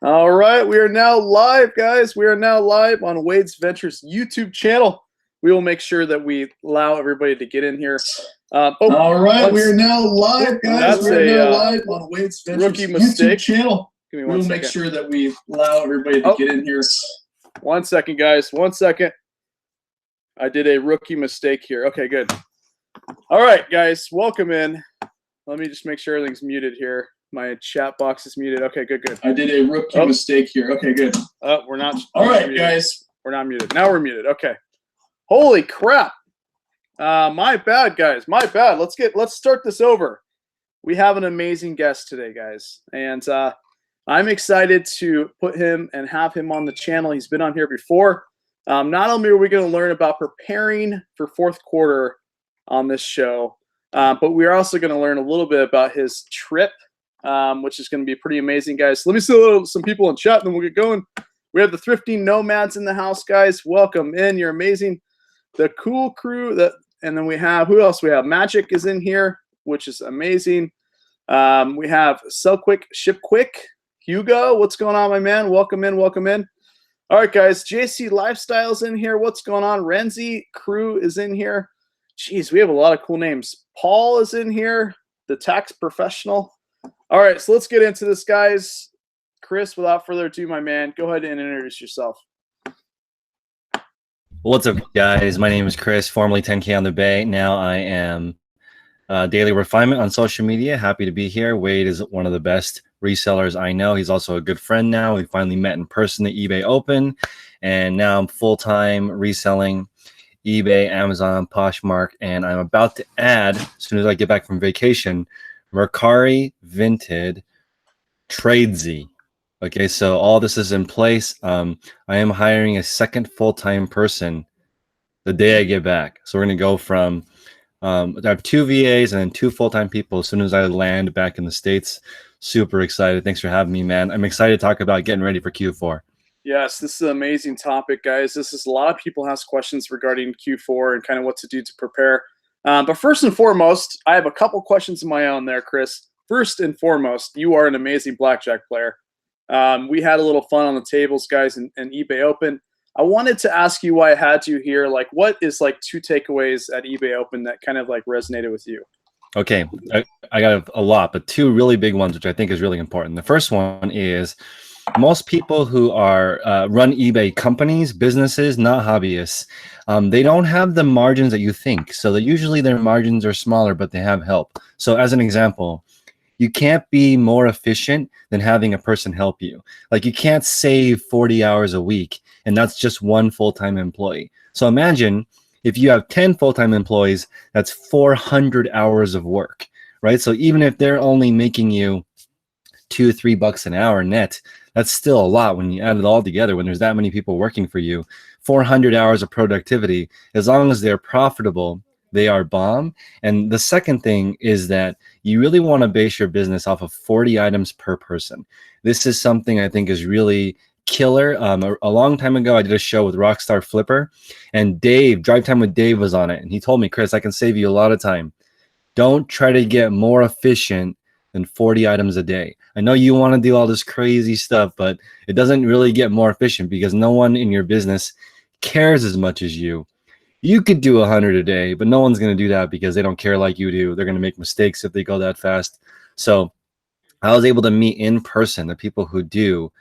All right, we are now live, guys. We are now live on Wade's Ventures YouTube channel. We will make sure that we allow everybody to get in here. All right, we are now live, guys. That's we are now live on Wade's Ventures rookie mistake. YouTube channel. Give me we one will second. make sure that we allow everybody to get in here. 1 second, guys. 1 second. I did a rookie mistake here. Okay, good. All right, guys, welcome in. Let me just make sure everything's muted here. My chat box is muted. Okay, good. I did a rookie mistake here. Okay, good. We're not. All right, muted. guys. We're not muted. Now we're muted. Okay. Holy crap. My bad, guys. My bad. Let's start this over. We have an amazing guest today, guys. And I'm excited to put him and have him on the channel. He's been on here before. Not only are we going to learn about preparing for fourth quarter on this show, but we're also going to learn a little bit about his trip, which is going to be pretty amazing, guys. Let me see some people in chat, and then we'll get going. We have the Thrifting Nomads in the house, guys. Welcome in. You're amazing. The Cool Crew. And then we have, who else? We have Magic is in here, which is amazing. We have Sell Quick, Ship Quick. Hugo, what's going on, my man? Welcome in. Welcome in. All right, guys. JC Lifestyle's in here. What's going on? Renzi Crew is in here. Jeez, we have a lot of cool names. Paul is in here. The Tax Professional. All right, so let's get into this, guys. Chris, without further ado, my man, go ahead and introduce yourself. What's up, guys? My name is Chris, formerly 10K on the Bay. Now I am Daily Refinement on social media. Happy to be here. Wade is one of the best resellers I know. He's also a good friend now. We finally met in person at eBay Open, and now I'm full-time reselling eBay, Amazon, Poshmark, and I'm about to add, as soon as I get back from vacation, Mercari Vinted Tradesy. Okay, so all this is in place. I am hiring a second full-time person the day I get back. So we're going to go from, I have 2 VAs and then 2 full-time people as soon as I land back in the States. Super excited. Thanks for having me, man. I'm excited to talk about getting ready for Q4. Yes, this is an amazing topic, guys. This is a lot of people ask questions regarding Q4 and kind of what to do to prepare. But first and foremost, I have a couple questions of my own there, Chris. First and foremost, you are an amazing blackjack player. We had a little fun on the tables, guys, in eBay Open. I wanted to ask you why I had you here. Like, what is like 2 takeaways at eBay Open that kind of like resonated with you? Okay, I got a lot, but 2 really big ones, which I think is really important. The first one is most people who are run eBay companies, businesses, not hobbyists, they don't have the margins that you think. So that usually their margins are smaller, but they have help. So as an example, you can't be more efficient than having a person help you. Like, you can't save 40 hours a week, and that's just 1 full-time employee. So imagine if you have 10 full-time employees, that's 400 hours of work, right? So even if they're only making you $2-3 an hour net, that's still a lot when you add it all together. When there's that many people working for you, 400 hours of productivity, as long as they're profitable, they are bomb. And the second thing is that you really want to base your business off of 40 items per person. This is something I think is really killer. A long time ago, I did a show with Rockstar Flipper, and Dave, Drive Time with Dave, was on it. And he told me, Chris, I can save you a lot of time. Don't try to get more efficient than 40 items a day. I know you want to do all this crazy stuff, but it doesn't really get more efficient because no one in your business cares as much as you. You could do 100 a day, but no one's going to do that because they don't care like you do. They're going to make mistakes if they go that fast. So I was able to meet in person the people who do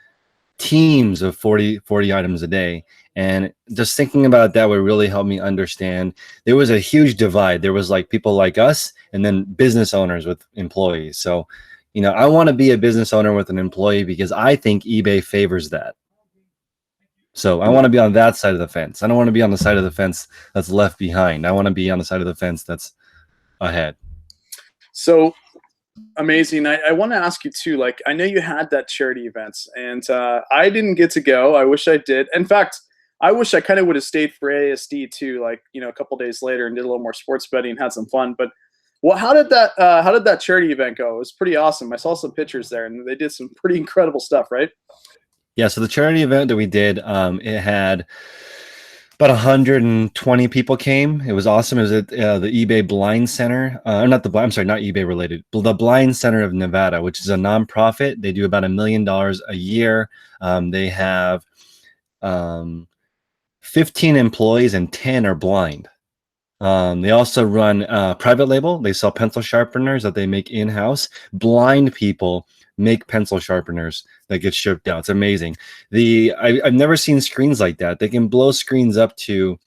teams of 40 items a day. And just thinking about that would really help me understand there was a huge divide. There was like people like us and then business owners with employees. So, you know, I want to be a business owner with an employee because I think eBay favors that. So I want to be on that side of the fence. I don't want to be on the side of the fence that's left behind. I want to be on the side of the fence that's ahead. So amazing. I want to ask you too, like, I know you had that charity events, and I didn't get to go. I wish I did. In fact, I wish I kind of would have stayed for ASD too, like, you know, a couple days later and did a little more sports betting and had some fun. But well, how did that charity event go? It was pretty awesome. I saw some pictures there, and they did some pretty incredible stuff, right? Yeah, so the charity event that we did, it had About 120 people came. It was awesome. It was at the eBay Blind Center. I'm sorry, not eBay related. The Blind Center of Nevada, which is a nonprofit. They do about $1 million a year. They have 15 employees and 10 are blind. They also run private label. They sell pencil sharpeners that they make in-house. Blind people make pencil sharpeners that get shipped out. It's amazing. I've never seen screens like that. They can blow screens up to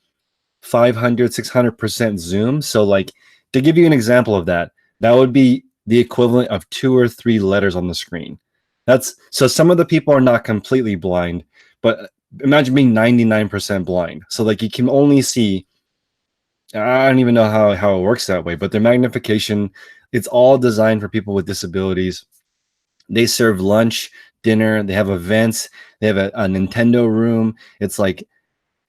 500, 600% zoom. So like, to give you an example of that, that would be the equivalent of 2 or 3 letters on the screen. So some of the people are not completely blind, but imagine being 99% blind. So like you can only see, I don't even know how it works that way, but their magnification, it's all designed for people with disabilities. They serve lunch, dinner, they have events, they have a Nintendo room. It's like,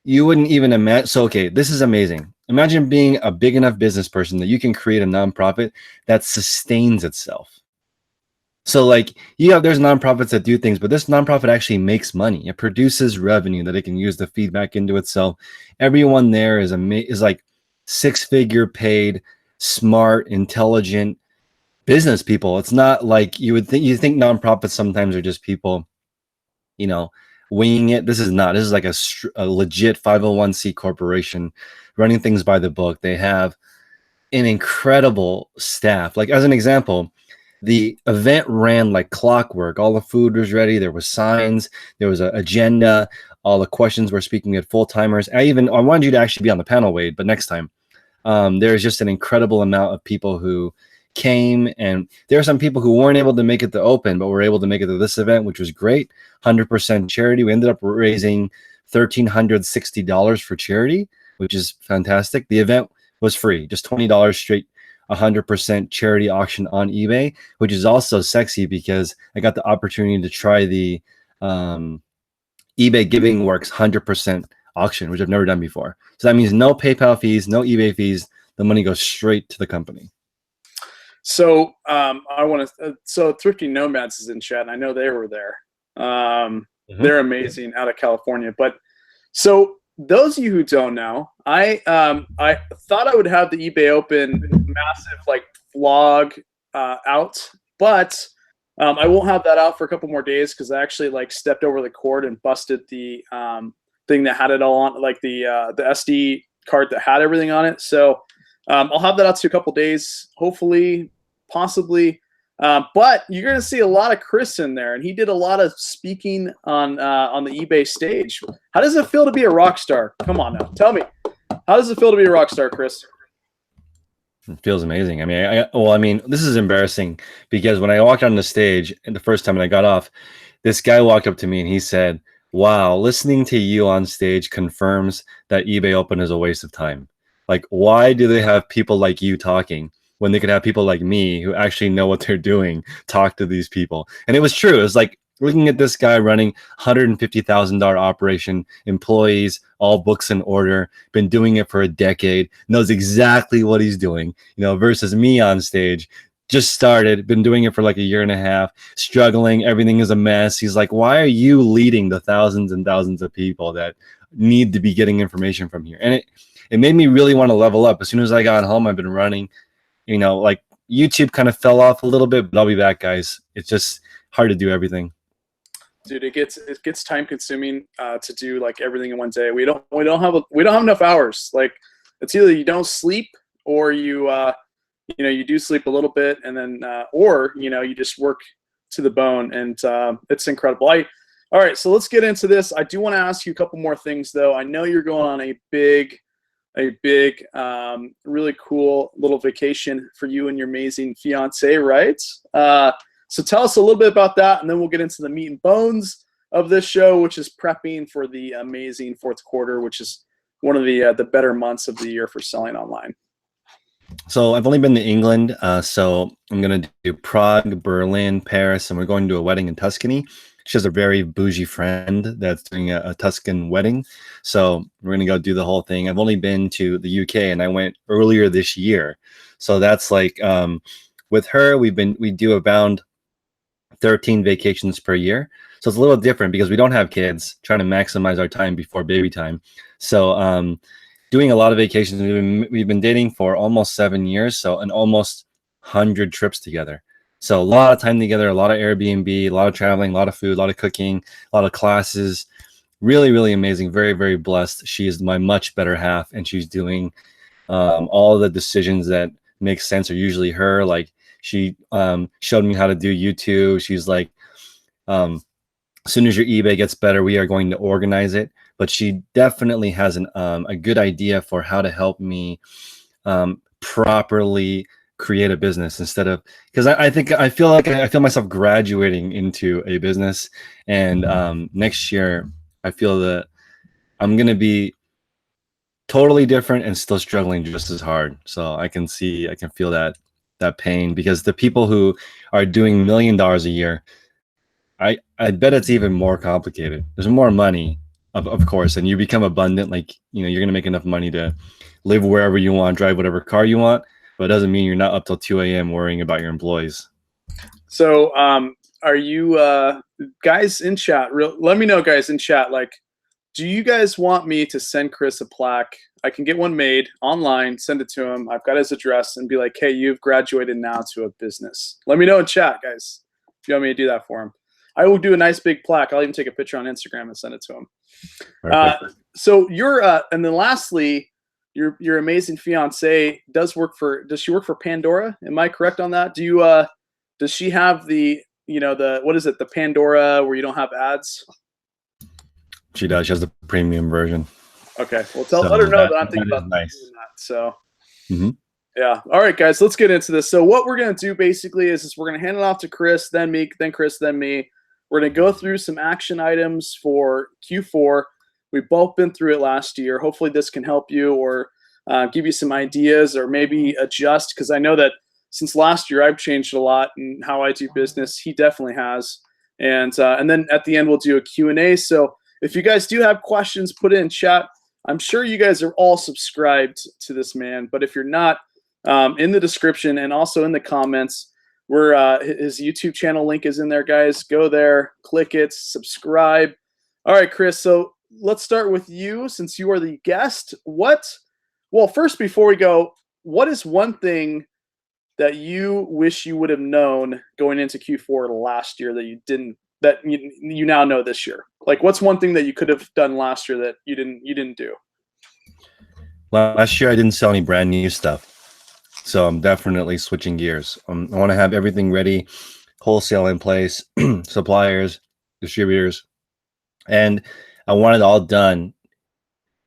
you wouldn't even imagine. So, okay, this is amazing. Imagine being a big enough business person that you can create a nonprofit that sustains itself. So like, there's nonprofits that do things, but this nonprofit actually makes money. It produces revenue that it can use to feed back into itself. Everyone there is like 6-figure paid, smart, intelligent business people. It's not like you think nonprofits sometimes are just people, winging it. This is not. This is like a legit 501c corporation running things by the book. They have an incredible staff. Like, as an example, the event ran like clockwork. All the food was ready. There was signs. There was an agenda. All the questions were speaking at full timers. I wanted you to actually be on the panel, Wade, but next time. There's just an incredible amount of people who came, and there are some people who weren't able to make it to open, but were able to make it to this event, which was great. 100% charity. We ended up raising $1,360 for charity, which is fantastic. The event was free, just $20 straight, 100% charity auction on eBay, which is also sexy because I got the opportunity to try the eBay Giving Works 100% auction, which I've never done before. So that means no PayPal fees, no eBay fees. The money goes straight to the company. So so Thrifty Nomads is in chat, and I know they were there. They're amazing out of California. But so those of you who don't know, I thought I would have the eBay Open massive like vlog out, but I won't have that out for a couple more days because I actually like stepped over the cord and busted the thing that had it all on, like the SD card that had everything on it. So I'll have that out to a couple days, hopefully, possibly. But you're going to see a lot of Chris in there, and he did a lot of speaking on the eBay stage. How does it feel to be a rock star? Come on now, tell me. How does it feel to be a rock star, Chris? It feels amazing. I mean, this is embarrassing because when I walked on the stage and the first time and I got off, this guy walked up to me and he said, "Wow, listening to you on stage confirms that eBay Open is a waste of time. Like, why do they have people like you talking when they could have people like me who actually know what they're doing talk to these people?" And it was true. It was like looking at this guy running $150,000 operation, employees, all books in order, been doing it for a decade, knows exactly what he's doing, versus me on stage, just started, been doing it for like a year and a half, struggling, everything is a mess. He's like, why are you leading the thousands and thousands of people that need to be getting information from here? And it made me really want to level up. As soon as I got home, I've been running, like YouTube kind of fell off a little bit, but I'll be back, guys. It's just hard to do everything. Dude, it gets time consuming to do like everything in one day. We don't have enough hours. Like, it's either you don't sleep or you do sleep a little bit, and then or you just work to the bone, and it's incredible. All right, so let's get into this. I do want to ask you a couple more things though. I know you're going on a big really cool little vacation for you and your amazing fiance, right? So tell us a little bit about that, and then we'll get into the meat and bones of this show, which is prepping for the amazing fourth quarter, which is one of the better months of the year for selling online. So I've only been to England, so I'm going to do Prague, Berlin, Paris, and we're going to a wedding in Tuscany. She has a very bougie friend that's doing a Tuscan wedding, so we're going to go do the whole thing. I've only been to the UK, and I went earlier this year. So that's like, with her, we do about 13 vacations per year. So it's a little different because we don't have kids, trying to maximize our time before baby time. So doing a lot of vacations. We've been dating for almost 7 years, so an almost 100 trips together. So a lot of time together, a lot of Airbnb, a lot of traveling, a lot of food, a lot of cooking, a lot of classes. Really, really amazing. Very, very blessed. She is my much better half, and she's doing all the decisions that make sense are usually her. Like she showed me how to do YouTube. She's like, as soon as your eBay gets better, we are going to organize it. But she definitely has a good idea for how to help me properly create a business instead of, because I feel myself graduating into a business, and next year I feel that I'm gonna be totally different and still struggling just as hard. So I can feel that pain, because the people who are doing $1 million a year, I bet it's even more complicated. There's more money, of course, and you become abundant. Like, you know, you're gonna make enough money to live wherever you want, drive whatever car you want, but it doesn't mean you're not up till 2 a.m. worrying about your employees. So are you guys in chat? Let me know, guys in chat. Like, do you guys want me to send Chris a plaque? I can get one made online, send it to him. I've got his address, and be like, hey, you've graduated now to a business. Let me know in chat, guys, if you want me to do that for him. I will do a nice big plaque. I'll even take a picture on Instagram and send it to him. So you're, and then lastly, your amazing fiance does she work for Pandora? Am I correct on that? Does she have the what is it, the Pandora where you don't have ads? She does. She has the premium version. Okay. Well, let her know that I'm thinking about doing that. So yeah. All right, guys, let's get into this. So what we're going to do basically is we're going to hand it off to Chris, then me, then Chris, then me. We're going to go through some action items for Q4. We've both been through it last year. Hopefully this can help you or give you some ideas, or maybe adjust, because I know that since last year I've changed a lot in how I do business. He definitely has. And then at the end we'll do a Q&A. So if you guys do have questions, put it in chat. I'm sure you guys are all subscribed to this man, but if you're not, in the description and also in the comments, his YouTube channel link is in there, guys. Go there, click it, subscribe. All right, Chris, so let's start with you since you are the guest. Well, first, before we go, what is one thing that you wish you would have known going into Q4 last year that you didn't, that you now know this year? Like, what's one thing that you could have done last year that you didn't do? Last year I didn't sell any brand new stuff, so I'm definitely switching gears. I want to have everything ready, wholesale in place, suppliers, distributors, and I want it all done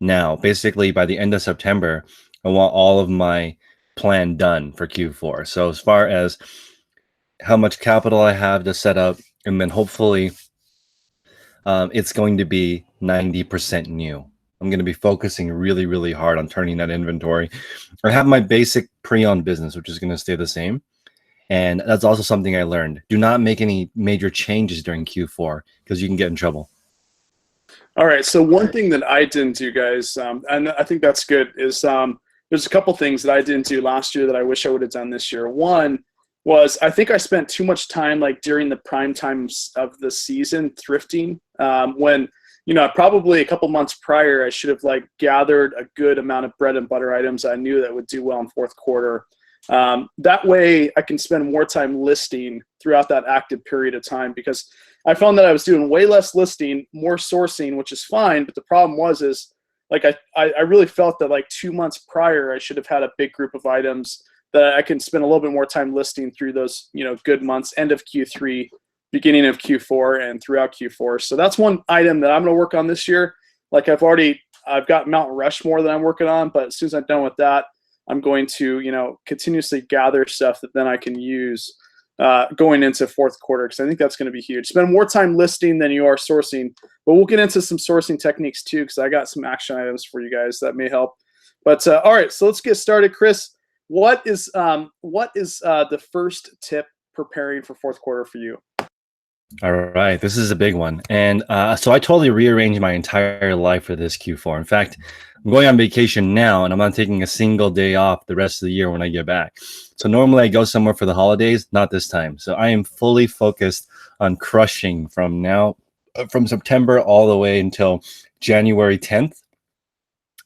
now. Basically, by the end of September, I want all of my plan done for Q4. So as far as how much capital I have to set up, and then hopefully it's going to be 90% new. I'm going to be focusing really, really hard on turning that inventory. I have my basic pre-owned business, which is going to stay the same. And that's also something I learned. Do not make any major changes during Q4 because you can get in trouble. All right. So one thing that I didn't do, guys, and I think that's good, is there's a couple things that I didn't do last year that I wish I would have done this year. One was, I think I spent too much time, like during the prime times of the season, thrifting, when, probably a couple months prior, I should have like gathered a good amount of bread and butter items I knew that would do well in fourth quarter. That way I can spend more time listing throughout that active period of time, because I found that I was doing way less listing, more sourcing, which is fine. But the problem is like, I really felt that like 2 months prior, I should have had a big group of items that I can spend a little bit more time listing through those, good months, end of Q3, beginning of Q4, and throughout Q4. So that's one item that I'm going to work on this year. Like I've got Mount Rushmore that I'm working on, but as soon as I'm done with that, I'm going to, continuously gather stuff that then I can use going into fourth quarter, because I think that's going to be huge. Spend more time listing than you are sourcing, but we'll get into some sourcing techniques too, because I got some action items for you guys that may help. But all right, so let's get started. Chris, what is the first tip preparing for fourth quarter for you? All right, this is a big one. And so I totally rearranged my entire life for this Q4. In fact, I'm going on vacation now, and I'm not taking a single day off the rest of the year when I get back. So normally I go somewhere for the holidays, not this time. So I am fully focused on crushing from now, from September all the way until January 10th.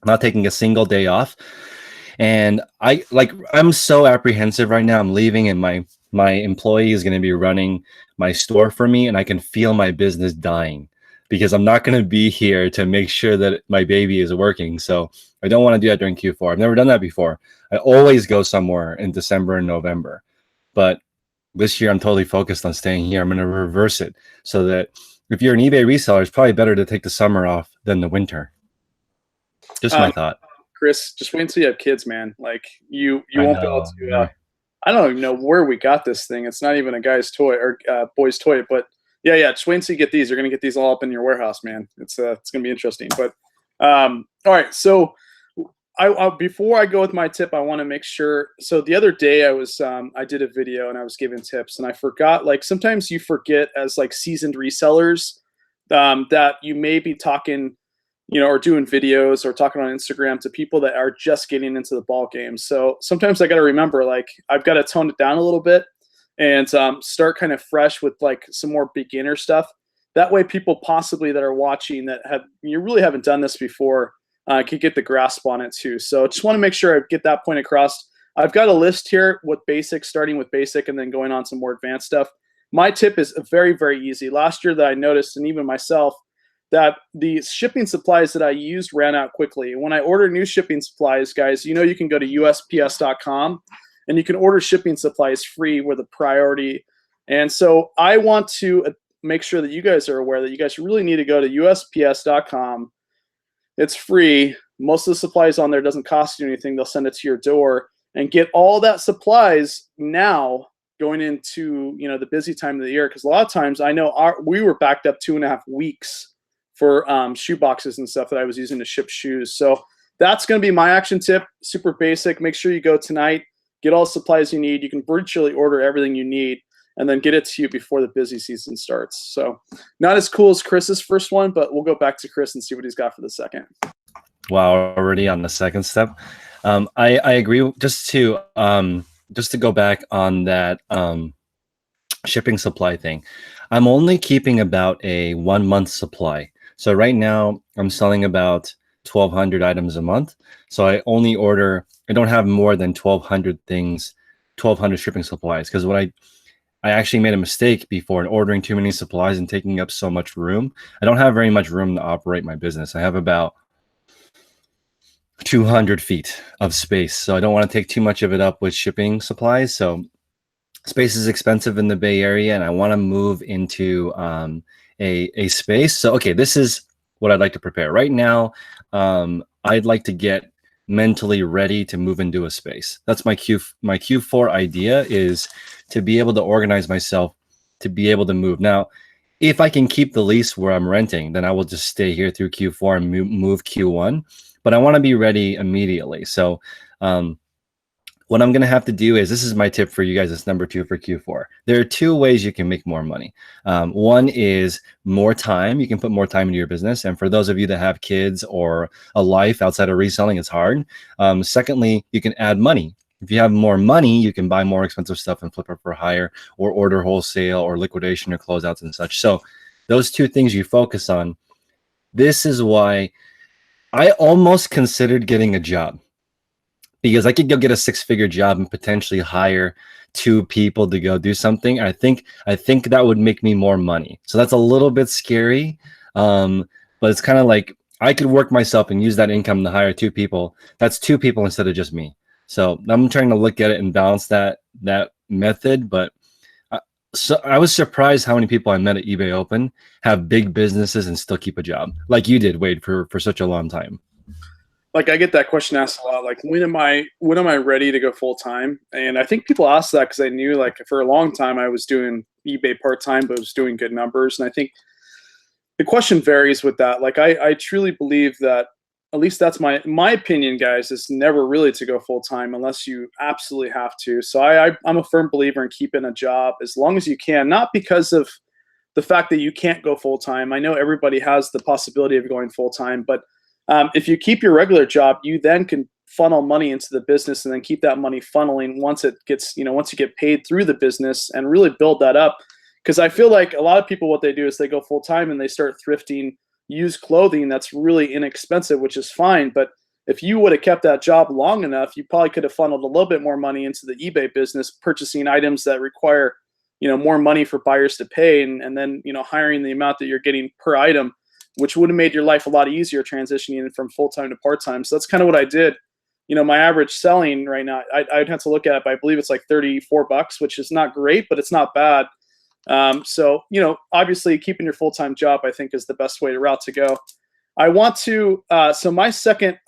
I'm not taking a single day off. And I'm so apprehensive right now. I'm leaving, and my employee is going to be running my store for me, and I can feel my business dying because I'm not going to be here to make sure that my baby is working. So I don't want to do that during Q4. I've never done that before. I always go somewhere in December and November, but this year I'm totally focused on staying here. I'm going to reverse it so that if you're an eBay reseller, it's probably better to take the summer off than the winter. Just my thought. Chris, just wait until you have kids, man. Like you won't be able to. I don't even know where we got this thing. It's not even a guy's toy or boy's toy, but yeah. Just wait until you get these. You're gonna get these all up in your warehouse, man. It's gonna be interesting. But all right, so I before I go with my tip, I want to make sure. So the other day I did a video and I was giving tips, and I forgot. Like sometimes you forget as like seasoned resellers that you may be talking, or doing videos or talking on Instagram to people that are just getting into the ball game. So sometimes I got to remember, like, I've got to tone it down a little bit and start kind of fresh with like some more beginner stuff. That way people possibly that are watching that you really haven't done this before can get the grasp on it too. So just want to make sure I get that point across. I've got a list here with basic, starting with basic and then going on some more advanced stuff. My tip is very, very easy. Last year that I noticed, and even myself, that the shipping supplies that I used ran out quickly. When I order new shipping supplies, guys, you can go to USPS.com and you can order shipping supplies free with a priority. And so I want to make sure that you guys are aware that you guys really need to go to USPS.com. It's free. Most of the supplies on there doesn't cost you anything. They'll send it to your door and get all that supplies now going into the busy time of the year. Because a lot of times I know we were backed up 2.5 weeks for shoe boxes and stuff that I was using to ship shoes. So that's going to be my action tip. Super basic. Make sure you go tonight, get all the supplies you need. You can virtually order everything you need and then get it to you before the busy season starts. So not as cool as Chris's first one, but we'll go back to Chris and see what he's got for the second. Wow, already on the second step. I agree. Just to go back on that shipping supply thing, I'm only keeping about a 1 month supply. So right now I'm selling about 1,200 items a month. So I don't have more than 1,200 things, 1,200 shipping supplies. Because I actually made a mistake before in ordering too many supplies and taking up so much room. I don't have very much room to operate my business. I have about 200 feet of space. So I don't want to take too much of it up with shipping supplies. So space is expensive in the Bay Area, and I want to move into a space. So, okay, this is what I'd like to prepare. Right now, I'd like to get mentally ready to move into a space. That's my Q4 idea, is to be able to organize myself to be able to move. Now, if I can keep the lease where I'm renting, then I will just stay here through Q4 and move Q1. But I want to be ready immediately. So what I'm going to have to do is, this is my tip for you guys. It's number 2 for Q4. There are 2 ways you can make more money. One is more time. You can put more time into your business. And for those of you that have kids or a life outside of reselling, it's hard. Secondly, you can add money. If you have more money, you can buy more expensive stuff and flip it for higher, or order wholesale or liquidation or closeouts and such. So those 2 things you focus on. This is why I almost considered getting a job, because I could go get a 6-figure job and potentially hire 2 people to go do something. I think that would make me more money. So that's a little bit scary, but it's kind of like I could work myself and use that income to hire 2 people. That's 2 people instead of just me. So I'm trying to look at it and balance that method. But so I was surprised how many people I met at eBay Open have big businesses and still keep a job, like you did, Wade, for such a long time. Like, I get that question asked a lot. Like, when am I ready to go full time? And I think people ask that because I knew, like, for a long time I was doing eBay part time, but was doing good numbers. And I think the question varies with that. Like, I truly believe that, at least that's my opinion, guys, is never really to go full time unless you absolutely have to. So I'm a firm believer in keeping a job as long as you can, not because of the fact that you can't go full time. I know everybody has the possibility of going full time, but If you keep your regular job, you then can funnel money into the business and then keep that money funneling once it gets, once you get paid through the business and really build that up. Because I feel like a lot of people, what they do is they go full time and they start thrifting used clothing that's really inexpensive, which is fine. But if you would have kept that job long enough, you probably could have funneled a little bit more money into the eBay business, purchasing items that require, more money for buyers to pay, and then, hiring the amount that you're getting per item, which would have made your life a lot easier transitioning from full-time to part-time. So that's kind of what I did. My average selling right now, I'd have to look at it, but I believe it's like $34, which is not great, but it's not bad. So, obviously keeping your full-time job, I think, is the best route to go. I want to, so my second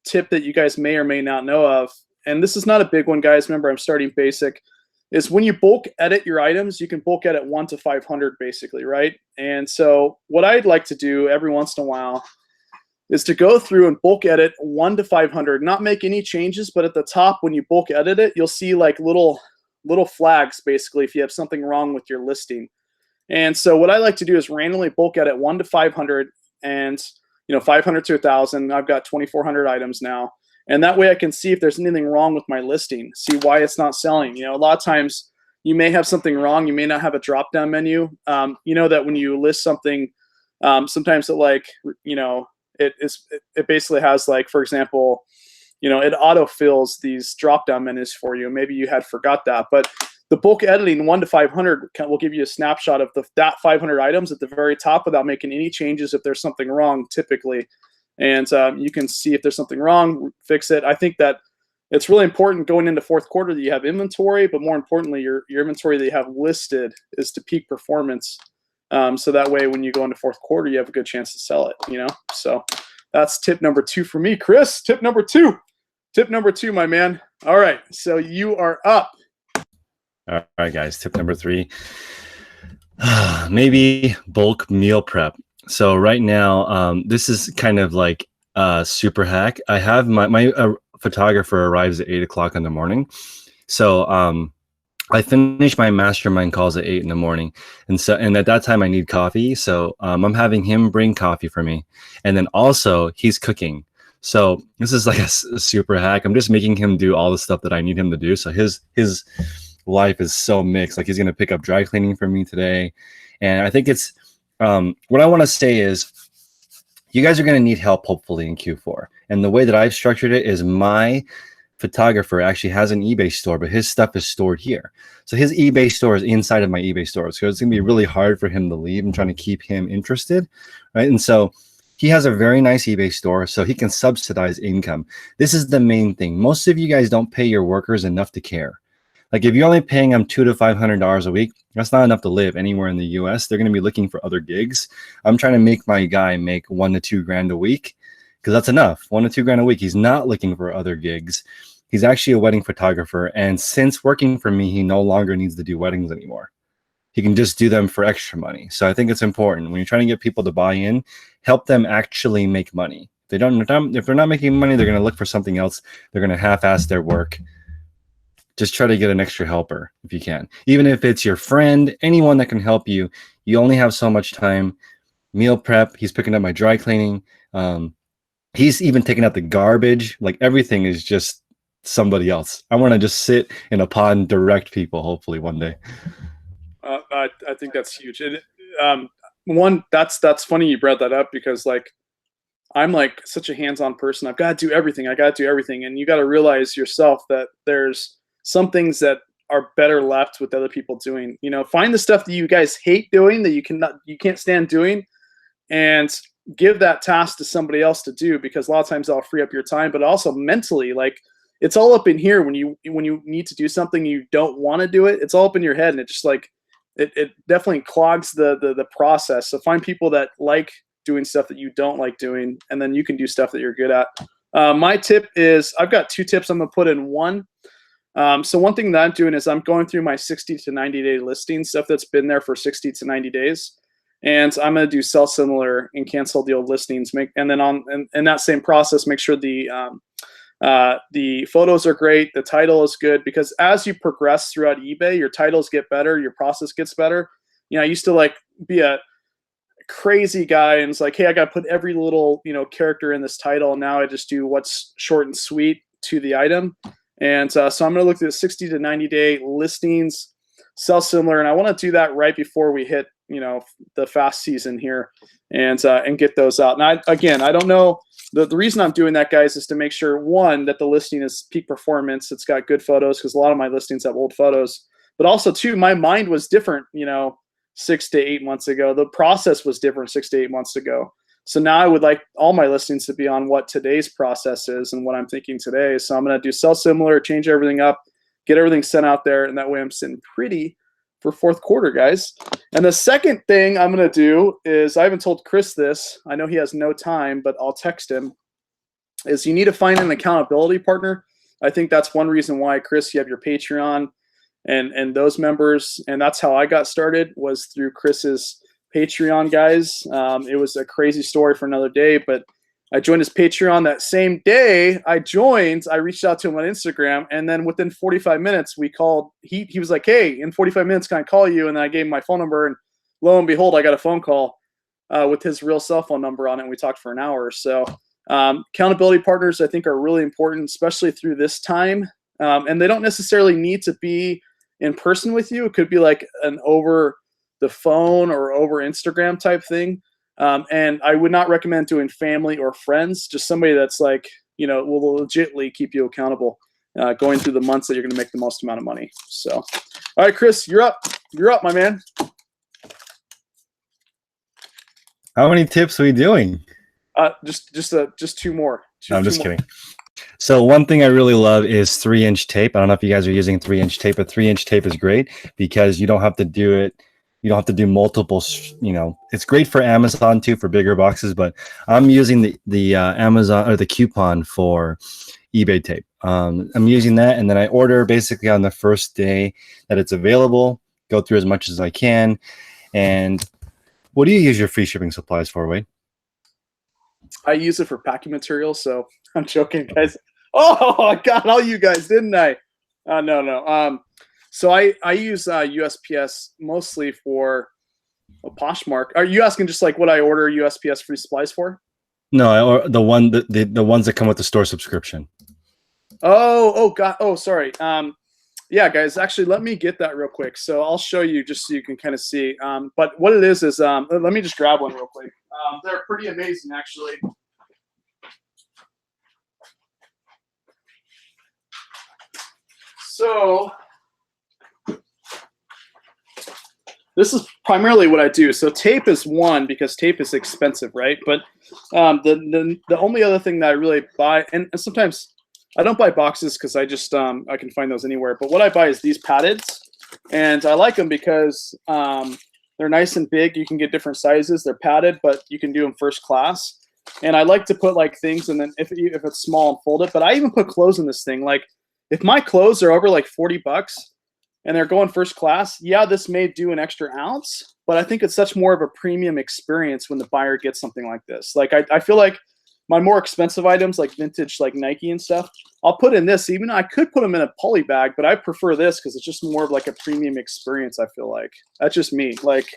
tip that you guys may or may not know of, and this is not a big one, guys, remember I'm starting basic, is when you bulk edit your items, you can bulk edit 1 to 500 basically, right? And so what I'd like to do every once in a while is to go through and bulk edit 1 to 500, not make any changes, but at the top when you bulk edit it, you'll see like little flags basically if you have something wrong with your listing. And so what I like to do is randomly bulk edit 1 to 500, and 500 to 1,000. I've got 2,400 items now, and that way I can see if there's anything wrong with my listing, see why it's not selling. A lot of times you may have something wrong. You may not have a drop down menu. That when you list something, sometimes it it basically has, like, for example, it auto fills these drop down menus for you. Maybe you had forgot that, but the bulk editing 1 to 500 will give you a snapshot of that 500 items at the very top without making any changes if there's something wrong, typically. And you can see if there's something wrong, fix it. I think that it's really important going into fourth quarter that you have inventory, but more importantly, your inventory that you have listed is to peak performance. So that way, when you go into fourth quarter, you have a good chance to sell it, So that's tip number 2 for me. Chris, tip number 2. Tip number 2, my man. All right, so you are up. All right, guys. Tip number 3, maybe bulk meal prep. So right now, this is kind of like a super hack. I have my photographer arrives at 8 o'clock in the morning. So I finish my mastermind calls at 8 in the morning. And at that time I need coffee. So I'm having him bring coffee for me. And then also he's cooking. So this is like a super hack. I'm just making him do all the stuff that I need him to do. So his life is so mixed. Like, he's going to pick up dry cleaning for me today. And I think it's, what I want to say is, you guys are going to need help hopefully in Q4. And the way that I've structured it is, my photographer actually has an eBay store, but his stuff is stored here. So his eBay store is inside of my eBay store. So it's going to be really hard for him to leave. I'm trying to keep him interested, right? And so he has a very nice eBay store, so he can subsidize income. This is the main thing. Most of you guys don't pay your workers enough to care. Like, if you're only paying them $200 to $500 a week, that's not enough to live anywhere in the US. They're going to be looking for other gigs. I'm trying to make my guy make $1 to $2 grand a week, because that's enough. $1 to $2 grand a week. He's not looking for other gigs. He's actually a wedding photographer. And since working for me, he no longer needs to do weddings anymore. He can just do them for extra money. So I think it's important when you're trying to get people to buy in, help them actually make money. If they're not making money, they're going to look for something else. They're going to half-ass their work. Just try to get an extra helper if you can. Even if it's your friend, anyone that can help you. You only have so much time. Meal prep, he's picking up my dry cleaning. He's even taking out the garbage. Like, everything is just somebody else. I want to just sit in a pod and direct people, hopefully one day. I think that's huge. And that's funny you brought that up, because, like, I'm like such a hands-on person. I've got to do everything. And you got to realize yourself that there's some things that are better left with other people doing. Find the stuff that you guys hate doing, that you can't stand doing, and give that task to somebody else to do, because a lot of times that'll free up your time. But also mentally, like, it's all up in here. When you need to do something, you don't want to do it. It's all up in your head, and it just, like, it definitely clogs the process. So find people that like doing stuff that you don't like doing, and then you can do stuff that you're good at. My tip is, I've got 2 tips I'm gonna put in one. So one thing that I'm doing is I'm going through my 60 to 90 day listing, stuff that's been there for 60 to 90 days. And I'm going to do sell similar and cancel the old listings. And then in that same process, make sure the photos are great. The title is good, because as you progress throughout eBay, your titles get better, your process gets better. I used to, like, be a crazy guy and it's like, hey, I got to put every little, character in this title. Now I just do what's short and sweet to the item. And so I'm going to look at 60 to 90 day listings, sell similar. And I want to do that right before we hit, the fast season here and get those out. Now, again, I don't know. The reason I'm doing that, guys, is to make sure, one, that the listing is peak performance. It's got good photos because a lot of my listings have old photos. But also, two, my mind was different, 6 to 8 months ago. The process was different 6 to 8 months ago. So now I would like all my listings to be on what today's process is and what I'm thinking today. So I'm going to do sell similar, change everything up, get everything sent out there, and that way I'm sitting pretty for fourth quarter, guys. And the second thing I'm going to do is, I haven't told Chris this. I know he has no time, but I'll text him, is you need to find an accountability partner. I think that's one reason why, Chris, you have your Patreon and those members. And that's how I got started, was through Chris's Patreon, guys. It was a crazy story for another day, but I joined his Patreon that same day I joined. I reached out to him on Instagram, and then within 45 minutes we called. He was like, hey, in 45 minutes can I call you? And then I gave him my phone number, and lo and behold, I got a phone call with his real cell phone number on it, and we talked for an hour. So accountability partners, I think, are really important, especially through this time. And they don't necessarily need to be in person with you. It could be like an over the phone or over Instagram type thing. And I would not recommend doing family or friends, just somebody that's like, will legitimately keep you accountable going through the months that you're going to make the most amount of money. So, all right, Chris, you're up. You're up, my man. How many tips are we doing? Just two more. No, I'm just kidding. So one thing I really love is 3-inch tape. I don't know if you guys are using 3-inch tape, but 3-inch tape is great because you don't have to do it. You don't have to do multiple, it's great for Amazon too, for bigger boxes, but I'm using the Amazon or the coupon for eBay tape. I'm using that, and then I order basically on the first day that it's available, go through as much as I can. And what do you use your free shipping supplies for, Wade? I use it for packing materials, so I'm joking, guys. Oh, I got all you guys, didn't I? No. So I use USPS mostly for Poshmark. Are you asking just like what I order USPS free supplies for? No, the ones that come with the store subscription. Oh, sorry. Yeah, guys, actually, let me get that real quick. So I'll show you just so you can kind of see. But what it is let me just grab one real quick. They're pretty amazing, actually. So this is primarily what I do. So tape is one because tape is expensive, right? But the only other thing that I really buy, and sometimes I don't buy boxes because I just I can find those anywhere. But what I buy is these paddeds, and I like them because they're nice and big. You can get different sizes. They're padded, but you can do them first class. And I like to put like things, and then if it's small, and fold it. But I even put clothes in this thing. Like if my clothes are over like $40 and they're going first class, yeah, this may do an extra ounce, but I think it's such more of a premium experience when the buyer gets something like this. Like I feel like my more expensive items, like vintage, like Nike and stuff, I'll put in this. Even I could put them in a poly bag, but I prefer this because it's just more of like a premium experience. I feel like that's just me. Like,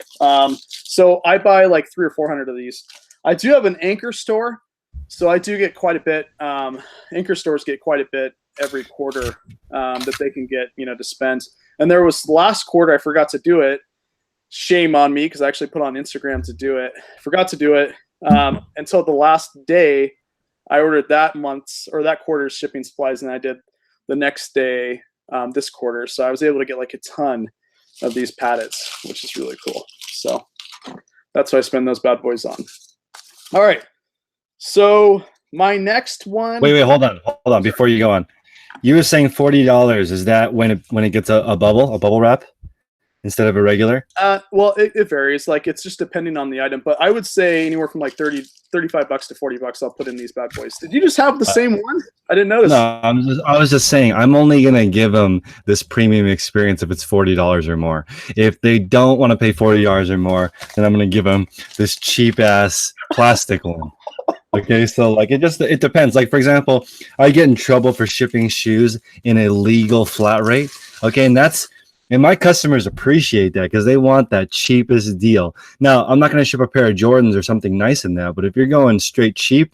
so I buy like 300 or 400 of these. I do have an anchor store, so I do get quite a bit. Anchor stores get quite a bit every quarter that they can get, to spend. And there was last quarter, I forgot to do it. Shame on me because I actually put on Instagram to do it. Forgot to do it until the last day. I ordered that month's or that quarter's shipping supplies, and I did the next day this quarter. So I was able to get like a ton of these paddeds, which is really cool. So that's what I spend those bad boys on. All right. So my next one. Wait, hold on. Before you go on, you were saying $40. Is that when it gets a bubble wrap instead of a regular? Well, it varies. Like it's just depending on the item, but I would say anywhere from like $35 to $40. I'll put in these bad boys. Did you just have the same one? I didn't notice. No, I was just saying I'm only gonna give them this premium experience if it's $40 or more. If they don't want to pay $40 or more, then I'm gonna give them this cheap ass plastic one. Okay, so like it depends. Like for example, I get in trouble for shipping shoes in a legal flat rate. Okay, and that's And my customers appreciate that because they want that cheapest deal. Now, I'm not going to ship a pair of Jordans or something nice in that, but if you're going straight cheap,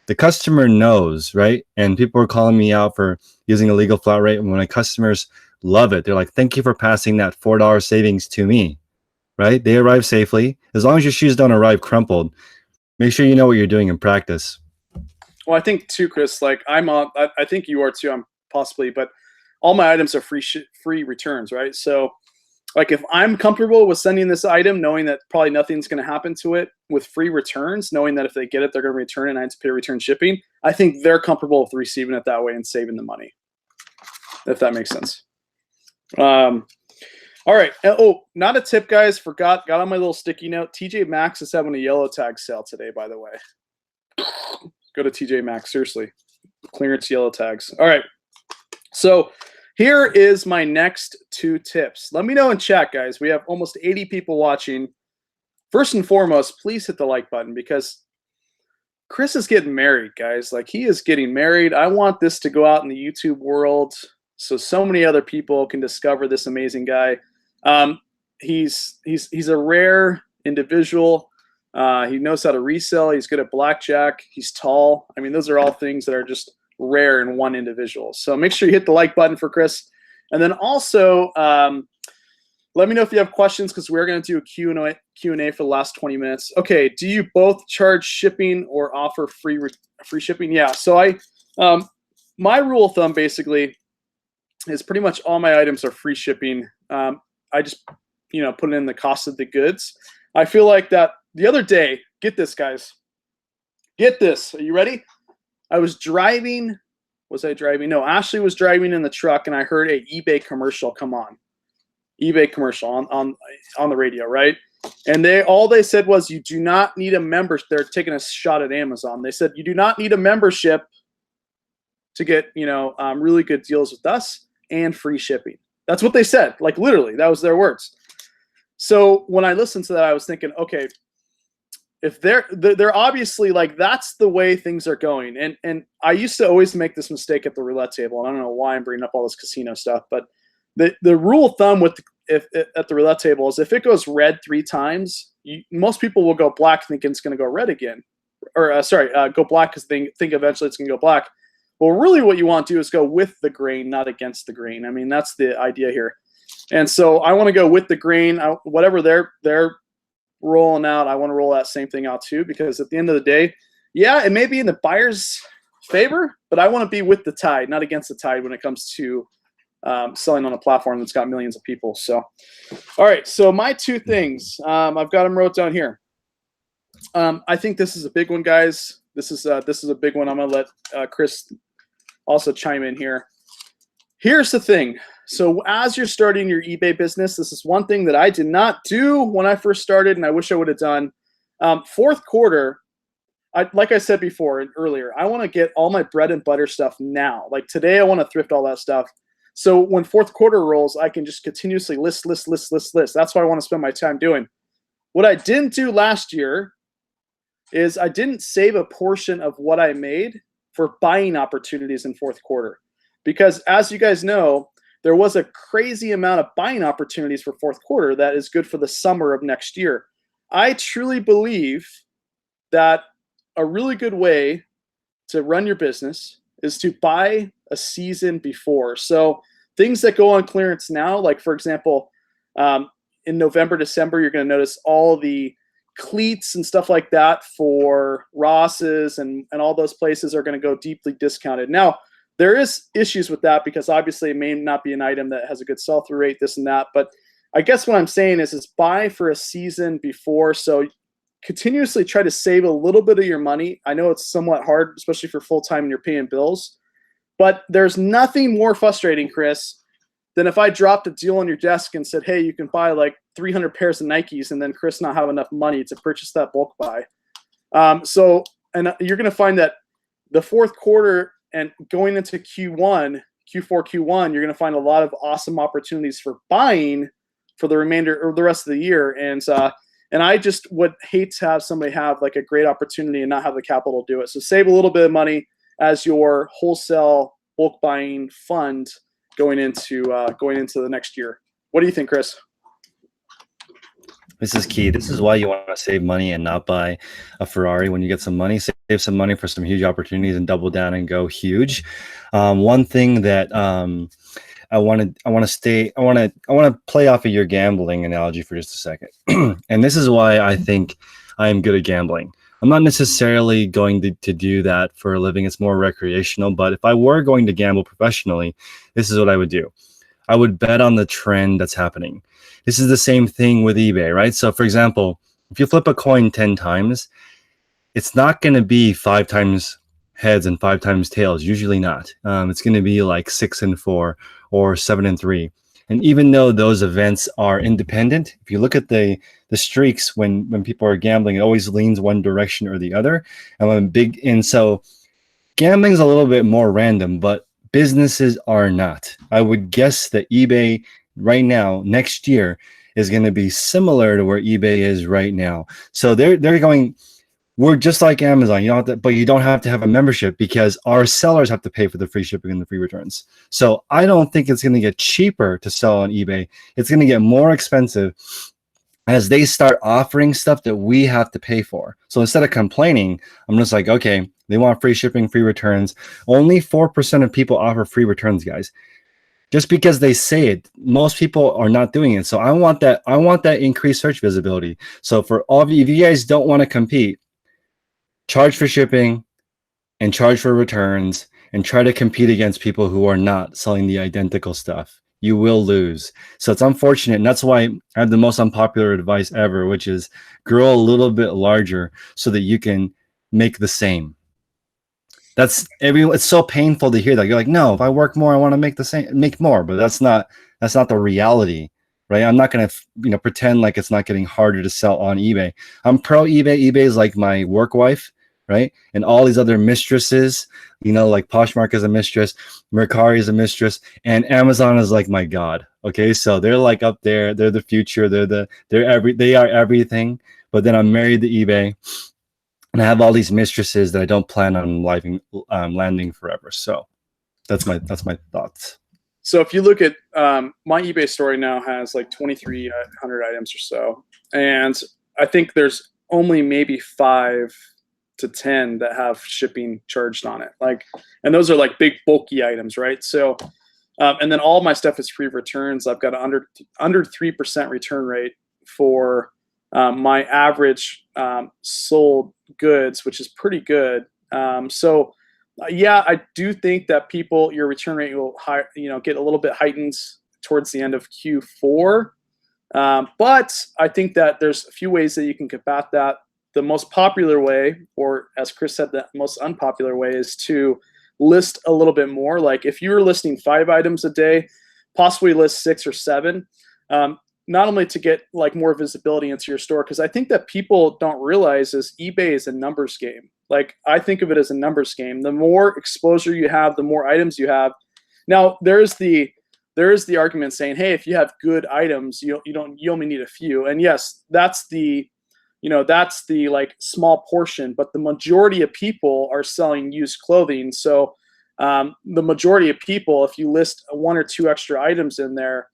the customer knows, right? And people are calling me out for using a legal flat rate. And when my customers love it, they're like, thank you for passing that $4 savings to me, right? They arrive safely. As long as your shoes don't arrive crumpled, make sure you know what you're doing in practice. Well, I think too, Chris, like I think you are too, I'm possibly, but all my items are free returns, right? So like if I'm comfortable with sending this item, knowing that probably nothing's going to happen to it with free returns, knowing that if they get it, they're going to return it and I have to pay return shipping, I think they're comfortable with receiving it that way and saving the money, if that makes sense. All right. Oh, not a tip, guys. Got on my little sticky note. TJ Maxx is having a yellow tag sale today, by the way. Go to TJ Maxx, seriously. Clearance yellow tags. All right. So here is my next 2 tips. Let me know in chat, guys. We have almost 80 people watching. First and foremost, please hit the like button because Chris is getting married, guys. Like, he is getting married. I want this to go out in the YouTube world so many other people can discover this amazing guy. He's a rare individual. He knows how to resell. He's good at blackjack. He's tall. I mean, those are all things that are just rare in one individual. So make sure you hit the like button for Chris. And then also, let me know if you have questions because we're going to do a Q&A for the last 20 minutes. Okay, do you both charge shipping or offer free shipping? Yeah, so my rule of thumb basically is pretty much all my items are free shipping. I just, put in the cost of the goods. I feel like that the other day, get this, guys. Get this. Are you ready? I was driving. Was I driving? No, Ashley was driving in the truck, and I heard a eBay commercial come on. eBay commercial on the radio, right? And all they said was, you do not need a membership. They're taking a shot at Amazon. They said, you do not need a membership to get, really good deals with us and free shipping. That's what they said. Like, literally, that was their words. So when I listened to that, I was thinking, okay, if they're obviously like, that's the way things are going. And I used to always make this mistake at the roulette table. And I don't know why I'm bringing up all this casino stuff, but the rule of thumb at the roulette table is if it goes red 3 times, most people will go black thinking it's going to go red again. Or go black because they think eventually it's going to go black. Well, really what you want to do is go with the grain, not against the grain. I mean, that's the idea here. And so I want to go with the grain. Whatever they're rolling out, I want to roll that same thing out too, because at the end of the day, yeah, it may be in the buyer's favor, but I want to be with the tide, not against the tide when it comes to selling on a platform that's got millions of people. So, all right. So my 2 things, I've got them wrote down here. I think this is a big one, guys. This is a big one. I'm going to let Chris also chime in here. Here's the thing. So as you're starting your eBay business, this is one thing that I did not do when I first started, and I wish I would have done. 4th quarter, like I said before and earlier, I want to get all my bread and butter stuff now. Like today, I want to thrift all that stuff. So when 4th quarter rolls, I can just continuously list. That's what I want to spend my time doing. What I didn't do last year is I didn't save a portion of what I made for buying opportunities in 4th quarter. Because as you guys know, there was a crazy amount of buying opportunities for 4th quarter that is good for the summer of next year. I truly believe that a really good way to run your business is to buy a season before. So things that go on clearance now, like for example, in November, December, you're going to notice all the cleats and stuff like that for Ross's and all those places are going to go deeply discounted. Now, there is issues with that because obviously it may not be an item that has a good sell-through rate, this and that. But I guess what I'm saying is buy for a season before. So continuously try to save a little bit of your money. I know it's somewhat hard, especially for full-time and you're paying bills. But there's nothing more frustrating, Chris, than if I dropped a deal on your desk and said, hey, you can buy like 300 pairs of Nikes, and then Chris not have enough money to purchase that bulk buy. And you're going to find that the 4th quarter and going into Q4, Q1, you're going to find a lot of awesome opportunities for buying for the remainder or the rest of the year. And I just would hate to have somebody have like a great opportunity and not have the capital to do it. So save a little bit of money as your wholesale bulk buying fund going into the next year. What do you think, Chris? This is key. This is why you want to save money and not buy a Ferrari when you get some money. Save some money for some huge opportunities and double down and go huge. One thing that I want to play off of your gambling analogy for just a second. And this is why I think I am good at gambling. I'm not necessarily going to do that for a living. It's more recreational. But if I were going to gamble professionally, this is what I would do. I would bet on the trend that's happening. This is the same thing with eBay, right? So for example, if you flip a coin 10 times, it's not going to be 5 times heads and 5 times tails. Usually not. It's going to be like 6 and 4 or 7 and 3. And even though those events are independent, if you look at the streaks when people are gambling, it always leans one direction or the other. And so gambling is a little bit more random, but businesses are not. I would guess that eBay right now, next year, is going to be similar to where eBay is right now. So they're going, we're just like Amazon, you don't have to, but you don't have to have a membership because our sellers have to pay for the free shipping and the free returns. So I don't think it's going to get cheaper to sell on eBay. It's going to get more expensive as they start offering stuff that we have to pay for. So instead of complaining, I'm just like, okay, they want free shipping, free returns. Only 4% of people offer free returns, guys. Just because they say it, most people are not doing it. So I want that increased search visibility. So for all of you, if you guys don't want to compete, charge for shipping and charge for returns and try to compete against people who are not selling the identical stuff. You will lose. So it's unfortunate. And that's why I have the most unpopular advice ever, which is grow a little bit larger so that you can make the same. It's so painful to hear that. You're like, no, if I work more, I want to make more, but that's not the reality, right? I'm not going to, pretend like it's not getting harder to sell on eBay. I'm pro eBay. eBay is like my work wife, right? And all these other mistresses, like Poshmark is a mistress, Mercari is a mistress, and Amazon is like my God. Okay. So they're like up there. They're the future. They are everything. But then I'm married to eBay. And I have all these mistresses that I don't plan on landing forever. So that's my thoughts. So if you look at my eBay store now has like 2,300 items or so, and I think there's only maybe 5 to 10 that have shipping charged on it. And those are like big bulky items, right? So and then all my stuff is free returns. I've got an under 3% return rate for my average sold goods, which is pretty good. Yeah, I do think that your return rate will get a little bit heightened towards the end of Q4. But I think that there's a few ways that you can combat that. The most popular way, or as Chris said, the most unpopular way, is to list a little bit more. Like if you're listing 5 items a day, possibly list 6 or 7. Not only to get like more visibility into your store, because I think that people don't realize is eBay is a numbers game. Like I think of it as a numbers game. The more exposure you have, the more items you have. Now there is the argument saying, hey, if you have good items, you only need a few. And yes, that's the like small portion, but the majority of people are selling used clothing. So the majority of people, if you list 1 or 2 extra items in there,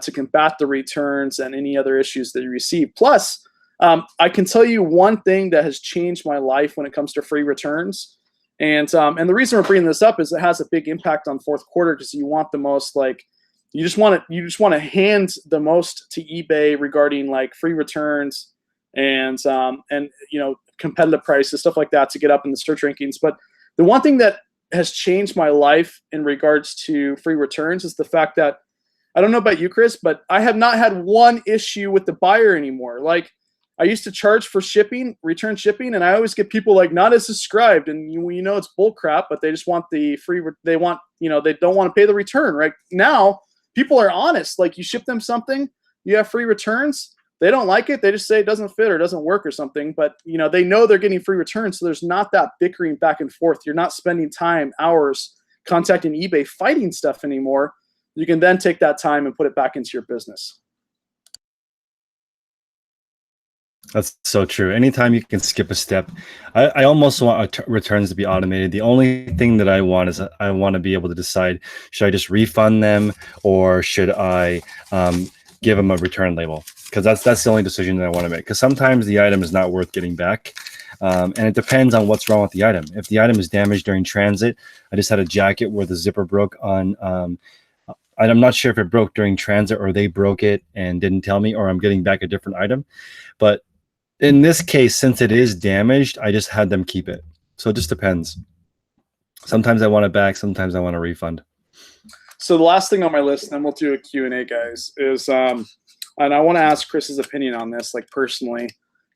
to combat the returns and any other issues that you receive. Plus, I can tell you one thing that has changed my life when it comes to free returns. And the reason we're bringing this up is it has a big impact on fourth quarter because you want the most, like, you just want to hand the most to eBay regarding like free returns and competitive prices, stuff like that to get up in the search rankings. But the one thing that has changed my life in regards to free returns is the fact that I don't know about you, Chris, but I have not had one issue with the buyer anymore. Like I used to charge for shipping, return shipping, and I always get people like not as subscribed, and it's bull crap, but they just want the free. They want they don't want to pay the return. Right now, people are honest. Like you ship them something, you have free returns. They don't like it. They just say it doesn't fit or doesn't work or something. But they know they're getting free returns, so there's not that bickering back and forth. You're not spending time, hours contacting eBay fighting stuff anymore. You can then take that time and put it back into your business. That's so true. Anytime you can skip a step, I almost want returns to be automated. The only thing that I want is I want to be able to decide, should I just refund them or should I give them a return label, because that's the only decision that I want to make. Because sometimes the item is not worth getting back, and it depends on what's wrong with the item. If the item is damaged during transit, I just had a jacket where the zipper broke on. I'm not sure if it broke during transit or they broke it and didn't tell me, or I'm getting back a different item. But in this case, since it is damaged, I just had them keep it. So it just depends. Sometimes I want it back. Sometimes I want a refund. So the last thing on my list, and then we'll do a Q&A, guys, is, and I want to ask Chris's opinion on this, like personally.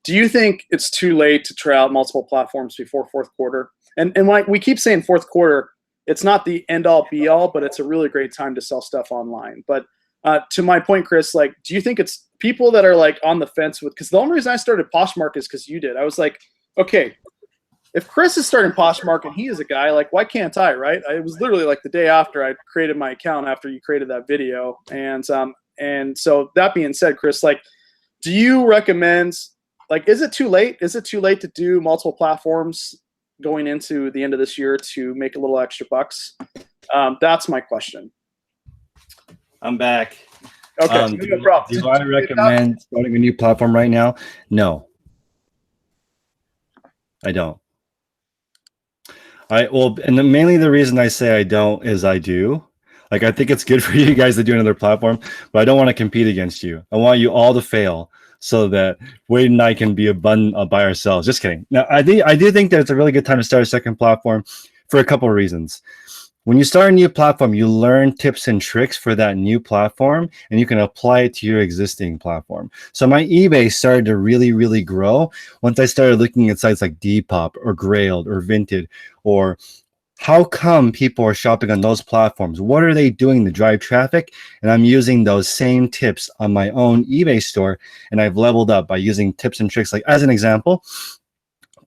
Do you think it's too late to try out multiple platforms before fourth quarter? And like we keep saying fourth quarter, it's not the end all be all, but it's a really great time to sell stuff online. But to my point, Chris, like, do you think it's people that are like on the fence with, because the only reason I started Poshmark is because you did. I was like, okay, if Chris is starting Poshmark and he is a guy, like, why can't I, right? It was literally like the day after I created my account after you created that video. And so that being said, Chris, like, do you recommend, like, is it too late? Is it too late to do multiple platforms going into the end of this year to make a little extra bucks? That's my question. I'm back. Okay, no problem. Do I recommend starting a new platform right now? No, I don't. And mainly the reason I say I don't is I do. Like, I think it's good for you guys to do another platform, but I don't want to compete against you. I want you all to fail so that Wade and I can be abundant by ourselves. Just kidding. Now, I do think that it's a really good time to start a second platform for a couple of reasons. When you start a new platform, you learn tips and tricks for that new platform, and you can apply it to your existing platform. So my eBay started to really, really grow once I started looking at sites like Depop or Grailed or Vinted, or how come people are shopping on those platforms? What are they doing to drive traffic? And I'm using those same tips on my own eBay store, and I've leveled up by using tips and tricks. Like, as an example,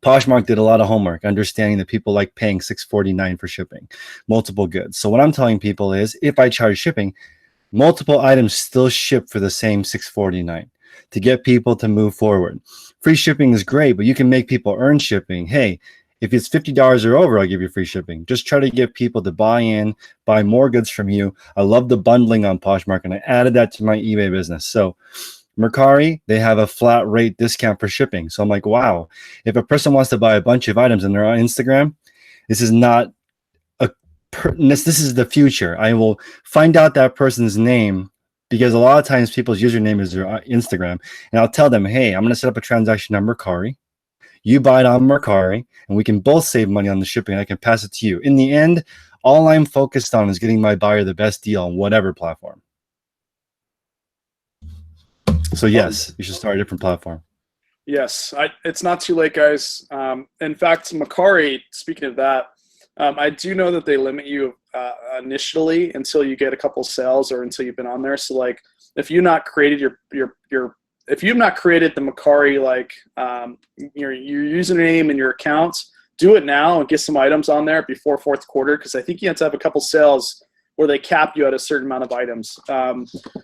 Poshmark did a lot of homework, understanding that people like paying $6.49 for shipping, multiple goods. So what I'm telling people is, if I charge shipping, multiple items still ship for the same $6.49 to get people to move forward. Free shipping is great, but you can make people earn shipping. Hey, if it's $50 or over, I'll give you free shipping. Just try to get people to buy in, buy more goods from you. I love the bundling on Poshmark, and I added that to my eBay business. So Mercari, they have a flat rate discount for shipping. So I'm like, wow, if a person wants to buy a bunch of items and they're on Instagram, this is not this is the future. I will find out that person's name, because a lot of times people's username is their Instagram, and I'll tell them, hey, I'm going to set up a transaction on Mercari. You buy it on Mercari, and we can both save money on the shipping. I can pass it to you. In the end, all I'm focused on is getting my buyer the best deal on whatever platform. So yes, you should start a different platform. Yes, it's not too late, guys. In fact, Mercari, speaking of that, I do know that they limit you initially until you get a couple sales or until you've been on there. So like, if you've not created if you've not created the Mercari, like your username and your accounts, do it now and get some items on there before fourth quarter, because I think you have to have a couple sales where they cap you at a certain amount of items.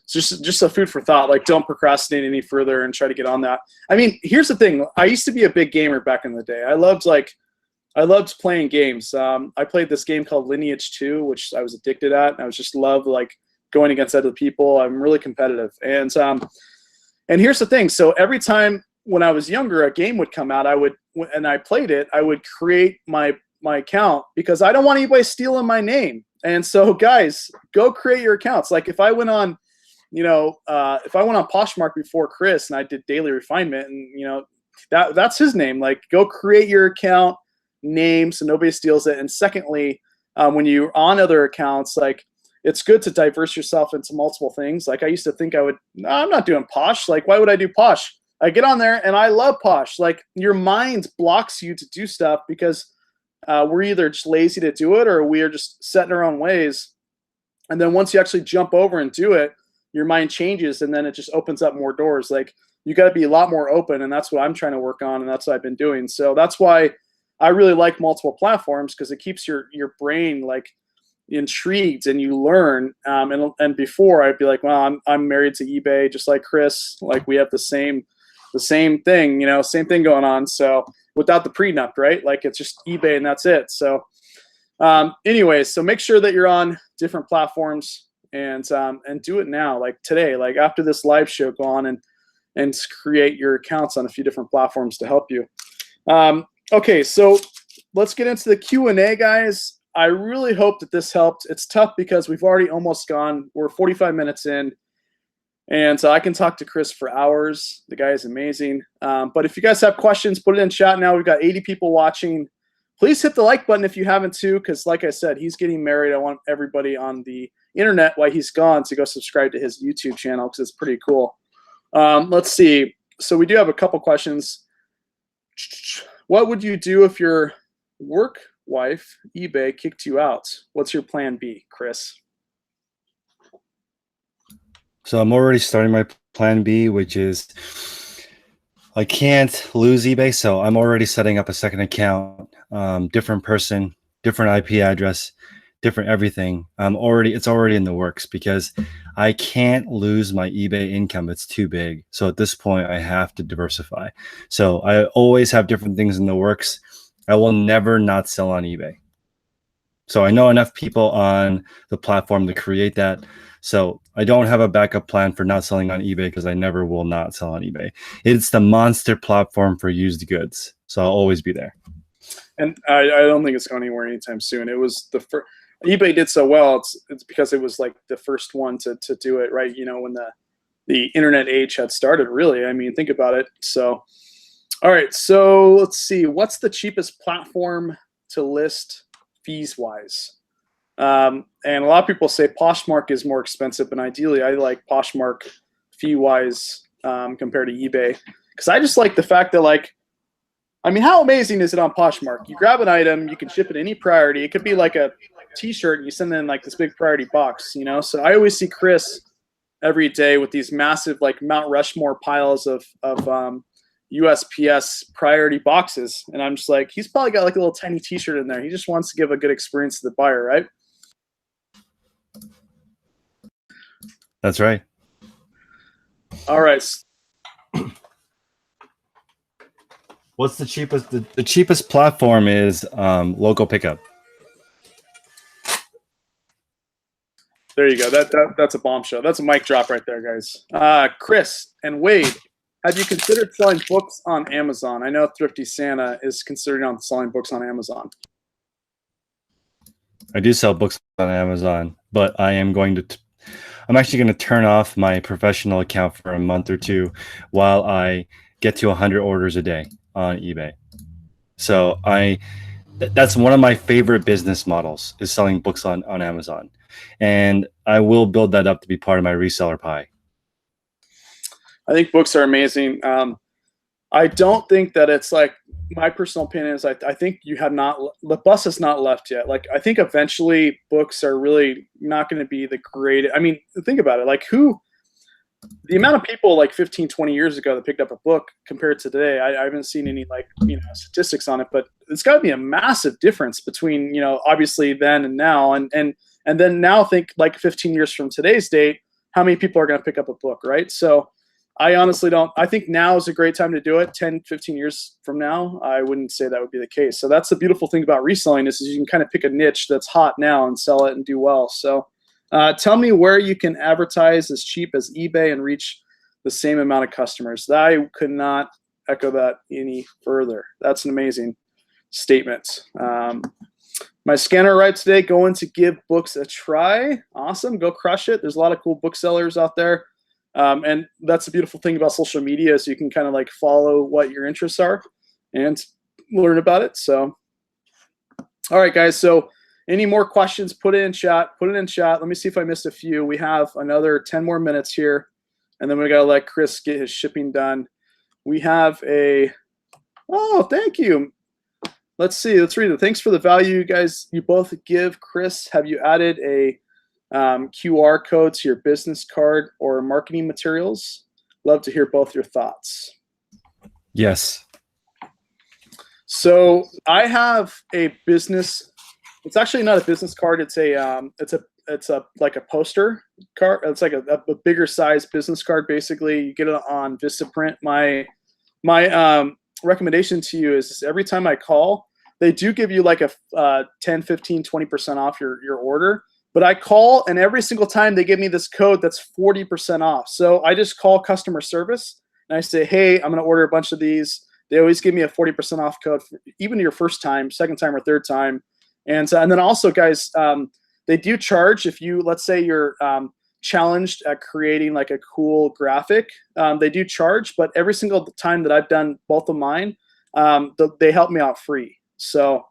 Just a food for thought. Like, don't procrastinate any further and try to get on that. I mean, here's the thing. I used to be a big gamer back in the day. I loved playing games. I played this game called Lineage 2, which I was addicted at. And I was just loved like going against other people. I'm really competitive. And here's the thing. So every time when I was younger, a game would come out, and I played it, I would create my account, because I don't want anybody stealing my name. And so, guys, go create your accounts. Like, if I went on, Poshmark before Chris and I did daily refinement, and that's his name. Like, go create your account name so nobody steals it. And secondly, when you're on other accounts, like, it's good to diverse yourself into multiple things. Like, I used to think I'm not doing Posh. Like, why would I do Posh? I get on there and I love Posh. Like, your mind blocks you to do stuff because we're either just lazy to do it, or we are just set in our own ways. And then once you actually jump over and do it, your mind changes, and then it just opens up more doors. Like, you got to be a lot more open, and that's what I'm trying to work on, and that's what I've been doing. So that's why I really like multiple platforms, because it keeps your brain like intrigued, and you learn. And before, I'd be like, well, I'm married to eBay, just like Chris. Like, we have the same thing, same thing going on. So without the prenup, right? Like, it's just eBay and that's it. So anyways, so make sure that you're on different platforms. and do it now, like today, like after this live show, go on and create your accounts on a few different platforms to help you. Okay, so let's get into the Q&A, guys. I really hope that this helped. It's tough because we've already almost gone. We're 45 minutes in, and so I can talk to Chris for hours. The guy is amazing. But if you guys have questions, put it in chat now. We've got 80 people watching. Please hit the like button if you haven't too, because like I said, he's getting married. I want everybody on the internet while he's gone to go subscribe to his YouTube channel because it's pretty cool. Let's see. So we do have a couple questions. What would you do if your work wife, eBay, kicked you out? What's your plan B, Chris? So I'm already starting my plan B, which is I can't lose eBay. So I'm already setting up a second account, different person, different IP address, different everything. It's already in the works because I can't lose my eBay income. It's too big. So at this point I have to diversify. So I always have different things in the works. I will never not sell on eBay. So I know enough people on the platform to create that. So I don't have a backup plan for not selling on eBay because I never will not sell on eBay. It's the monster platform for used goods. So I'll always be there. And I don't think it's going anywhere anytime soon. It was the first. eBay did so well. It's because it was like the first one to do it, right? You know, when the internet age had started, really. I mean, think about it. So, all right. So let's see. What's the cheapest platform to list fees wise? And a lot of people say Poshmark is more expensive, and ideally I like Poshmark fee wise compared to eBay, because I just like the fact that, like, I mean, how amazing is it on Poshmark? You grab an item, you can ship it any priority. It could be like a t-shirt and you send in like this big priority box, you know? So I always see Chris every day with these massive like Mount Rushmore piles of USPS priority boxes. And I'm just like, he's probably got like a little tiny t-shirt in there. He just wants to give a good experience to the buyer, right? That's right. All right. What's the cheapest? The cheapest platform is local pickup. There you go. That's a bombshell. That's a mic drop right there, guys. Chris and Wade, have you considered selling books on Amazon? I know Thrifty Santa is considering on selling books on Amazon. I do sell books on Amazon, but I'm actually going to turn off my professional account for a month or two while I get to 100 orders a day on eBay. So that's one of my favorite business models, is selling books on Amazon. And I will build that up to be part of my reseller pie. I think books are amazing. I don't think that it's like, my personal opinion is I think the bus has not left yet. Like, I think eventually books are really not going to be the greatest. I mean, think about it. Like, the amount of people like 15, 20 years ago that picked up a book compared to today, I haven't seen any like, statistics on it, but it's got to be a massive difference between, obviously then and now. And then now think like 15 years from today's date, how many people are going to pick up a book, right? So I honestly don't. I think now is a great time to do it. 10, 15 years from now, I wouldn't say that would be the case. So that's the beautiful thing about reselling is you can kind of pick a niche that's hot now and sell it and do well. So tell me where you can advertise as cheap as eBay and reach the same amount of customers. I could not echo that any further. That's an amazing statement. My scanner right today, going to give books a try. Awesome. Go crush it. There's a lot of cool booksellers out there. And that's the beautiful thing about social media, is you can kind of like follow what your interests are and learn about it. So, all right, guys. So any more questions, put it in chat. Let me see if I missed a few. We have another 10 more minutes here, and then we got to let Chris get his shipping done. We have oh, thank you. Let's see. Let's read it. Thanks for the value you guys, you both give. Chris, have you added a QR code to your business card or marketing materials? Love to hear both your thoughts. Yes. So I have a business. It's actually not a business card. It's a like a poster card. It's like a bigger size business card. Basically, you get it on Vistaprint. My recommendation to you is every time I call, they do give you like a 10, 15, 20% off your order. But I call, and every single time they give me this code that's 40% off. So I just call customer service and I say, hey, I'm going to order a bunch of these. They always give me a 40% off code, for even your first time, second time, or third time. And then also, guys, they do charge if you, let's say you're challenged at creating like a cool graphic. They do charge, but every single time that I've done both of mine, they help me out free. So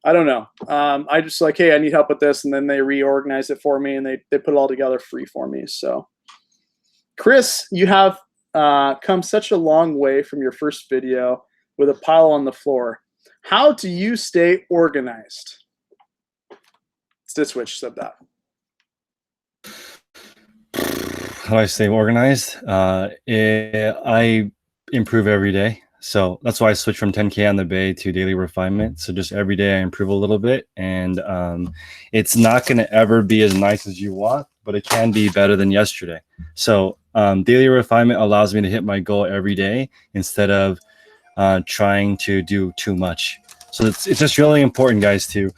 I don't know. I just like, hey, I need help with this, and then they reorganize it for me, and they put it all together free for me. So, Chris, you have come such a long way from your first video with a pile on the floor. How do you stay organized? Stitchwitch said that. How do I stay organized? I improve every day. So that's why I switched from 10K on the Bay to daily refinement. So just every day I improve a little bit, and it's not going to ever be as nice as you want, but it can be better than yesterday. So daily refinement allows me to hit my goal every day instead of trying to do too much. So it's just really important, guys, too.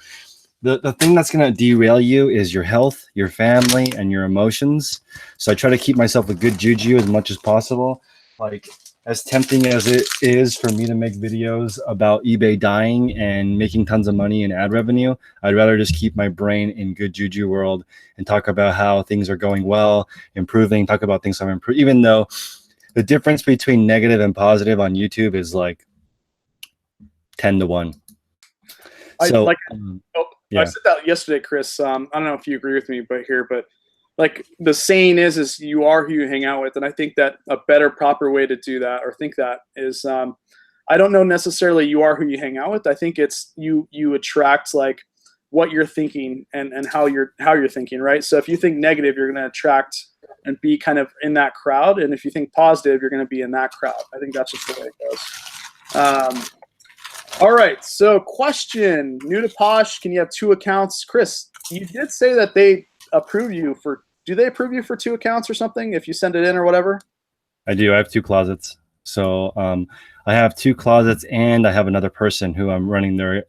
The thing that's going to derail you is your health, your family, and your emotions. So I try to keep myself with good juju as much as possible. Like, as tempting as it is for me to make videos about eBay dying and making tons of money in ad revenue, I'd rather just keep my brain in good juju world and talk about how things are going well, improving, talk about things I'm improving, even though the difference between negative and positive on YouTube is like 10 to 1. So, yeah. I said that yesterday, Chris. I don't know if you agree with me, but like the saying is you are who you hang out with. And I think that a better, proper way to do that, or think that, is I don't know necessarily you are who you hang out with. I think it's you attract like what you're thinking and how you're thinking, right? So if you think negative, you're going to attract and be kind of in that crowd. And if you think positive, you're going to be in that crowd. I think that's just the way it goes. All right. So question, new to Posh, can you have 2 accounts? Chris, you did say that they approve you for, do they approve you for 2 accounts or something if you send it in or whatever? I do. I have 2 closets. So I have 2 closets, and I have another person who I'm running they're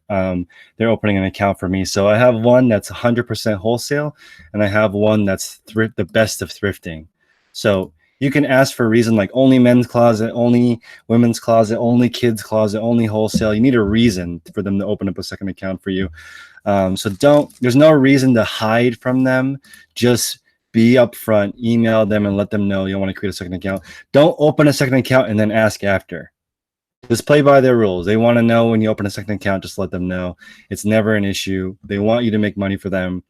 opening an account for me. So I have one that's 100% wholesale, and I have one that's the best of thrifting. So you can ask for a reason, like only men's closet, only women's closet, only kids closet, only wholesale. You need a reason for them to open up a second account for you. So there's no reason to hide from them. Just be upfront, email them and let them know you want to create a second account. Don't open a second account and then ask after. Just play by their rules. They want to know when you open a second account, just let them know. It's never an issue. They want you to make money for them.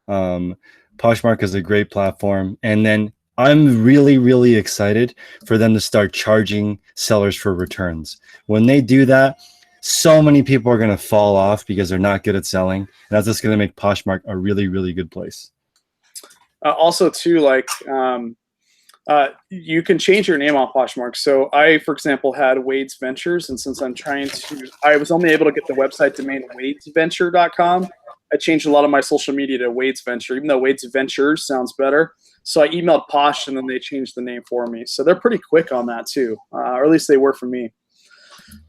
Poshmark is a great platform. And then I'm really, really excited for them to start charging sellers for returns. When they do that, so many people are going to fall off because they're not good at selling. And that's just going to make Poshmark a really, really good place. Also, too, like you can change your name on Poshmark. So I, for example, had Wade's Ventures. And since I was only able to get the website domain wadesventure.com, I changed a lot of my social media to Wade's Venture, even though Wade's Ventures sounds better. So I emailed Posh, and then they changed the name for me. So they're pretty quick on that too, or at least they were for me.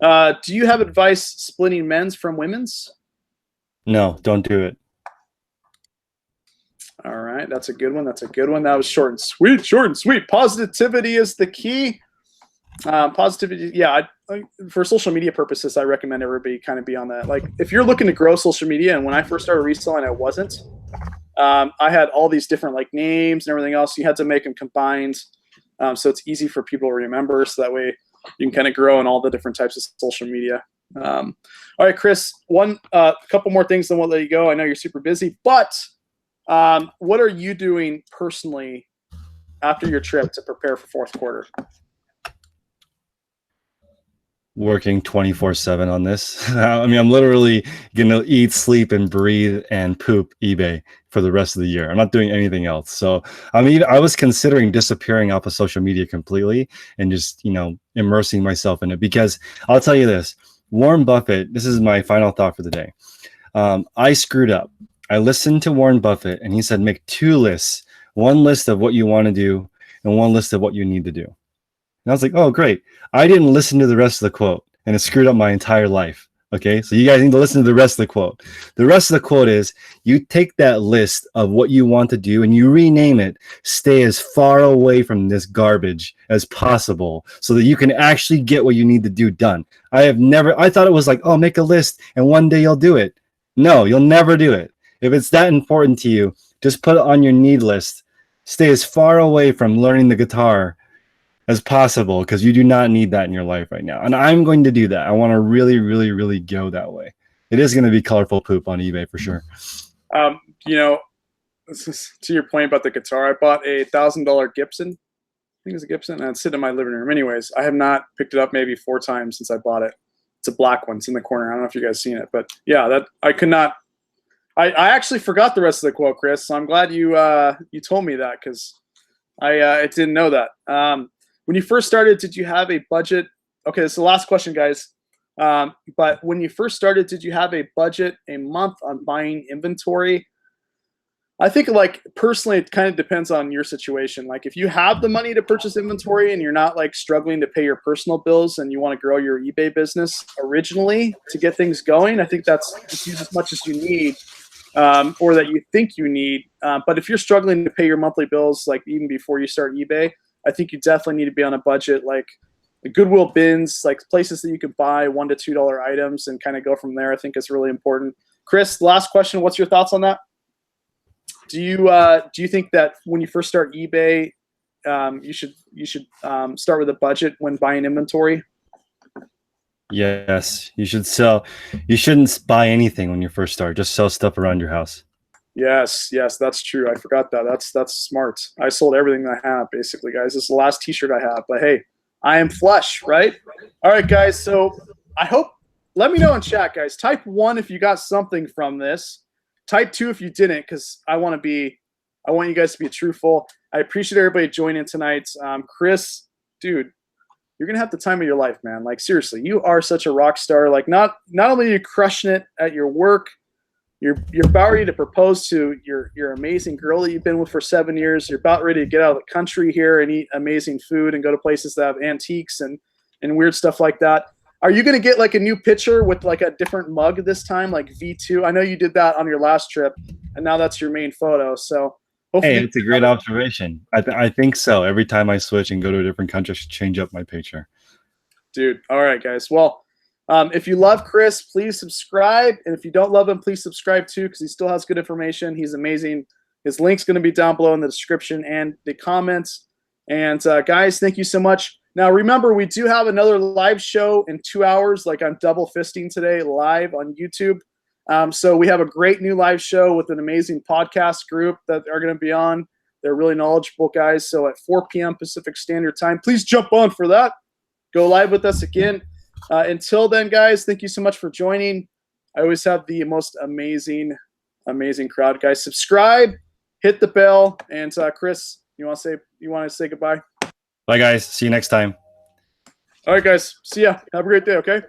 Do you have advice splitting men's from women's? No, don't do it. All right, that's a good one. That's a good one. That was short and sweet. Short and sweet. Positivity is the key. Positivity, yeah. For social media purposes, I recommend everybody kind of be on that. Like, if you're looking to grow social media, and when I first started reselling, I wasn't. I had all these different like names and everything else. You had to make them combined, so it's easy for people to remember. So that way you can kind of grow in all the different types of social media. All right, Chris. A couple more things, then we'll let you go. I know you're super busy, but what are you doing personally after your trip to prepare for fourth quarter? Working 24/7 on this. I mean, I'm literally gonna eat, sleep, and breathe and poop eBay for the rest of the year. I'm not doing anything else. So I was considering disappearing off of social media completely and just, immersing myself in it, because I'll tell you this, Warren Buffett, this is my final thought for the day. I screwed up. I listened to Warren Buffett, and he said, make 2 lists, one list of what you want to do and one list of what you need to do. And I was like, oh, great. I didn't listen to the rest of the quote, and it screwed up my entire life. Okay, so you guys need to listen to the rest of the quote. The rest of the quote is, you take that list of what you want to do and you rename it. Stay as far away from this garbage as possible so that you can actually get what you need to do done. I thought it was like, oh, make a list and one day you'll do it. No, you'll never do it. If it's that important to you, just put it on your need list. Stay as far away from learning the guitar as possible, because you do not need that in your life right now. And I'm going to do that. I want to really, really, really go that way. It is going to be colorful poop on eBay for sure. You know, to your point about the guitar, I bought a $1,000 Gibson. I think it's a Gibson, and it's sitting in my living room. Anyways, I have not picked it up maybe 4 times since I bought it. It's a black one. It's in the corner. I don't know if you guys seen it, but yeah, that I could not. I actually forgot the rest of the quote, Chris. So I'm glad you told me that, because I didn't know that. When you first started, did you have a budget? Okay, this is the last question, guys. But when you first started, did you have a budget a month on buying inventory? I think, like, personally, it kind of depends on your situation. Like, if you have the money to purchase inventory and you're not like struggling to pay your personal bills and you want to grow your eBay business originally to get things going, I think that's just use as much as you need, or that you think you need. But if you're struggling to pay your monthly bills, like even before you start eBay, I think you definitely need to be on a budget, like the Goodwill bins, like places that you could buy $1 to $2 items and kind of go from there. I think is really important. Chris, last question. What's your thoughts on that? Do you think that when you first start eBay, you should start with a budget when buying inventory? Yes, you should sell. You shouldn't buy anything when you first start. Just sell stuff around your house. Yes, that's true. I forgot that. That's smart. I sold everything that I have, basically, guys. This is the last T-shirt I have. But hey, I am flush, right? All right, guys. So I hope. Let me know in chat, guys. Type 1 if you got something from this. Type 2 if you didn't, because I want you guys to be truthful. I appreciate everybody joining tonight. Chris, dude, you're gonna have the time of your life, man. Like, seriously, you are such a rock star. Like, not only are you crushing it at your work, you're about ready to propose to your amazing girl that you've been with for 7 years. You're about ready to get out of the country here and eat amazing food and go to places that have antiques and weird stuff like that. Are you going to get like a new picture with like a different mug this time, like V2? I know you did that on your last trip, and now that's your main photo. So hopefully, hey, it's a great observation. I think so. Every time I switch and go to a different country, I should change up my picture. Dude, all right, guys. Well, if you love Chris, please subscribe. And if you don't love him, please subscribe too, because he still has good information. He's amazing. His link's going to be down below in the description and the comments. And guys, thank you so much. Now, remember, we do have another live show in 2 hours. Like, I'm double fisting today live on YouTube. So we have a great new live show with an amazing podcast group that are going to be on. They're really knowledgeable guys. So at 4 p.m. Pacific Standard Time, please jump on for that. Go live with us again. Until then, guys, thank you so much for joining. I always have the most amazing crowd, guys. Subscribe, hit the bell, and Chris, you want to say goodbye? Bye, guys. See you next time. All right, guys. See ya. Have a great day. Okay.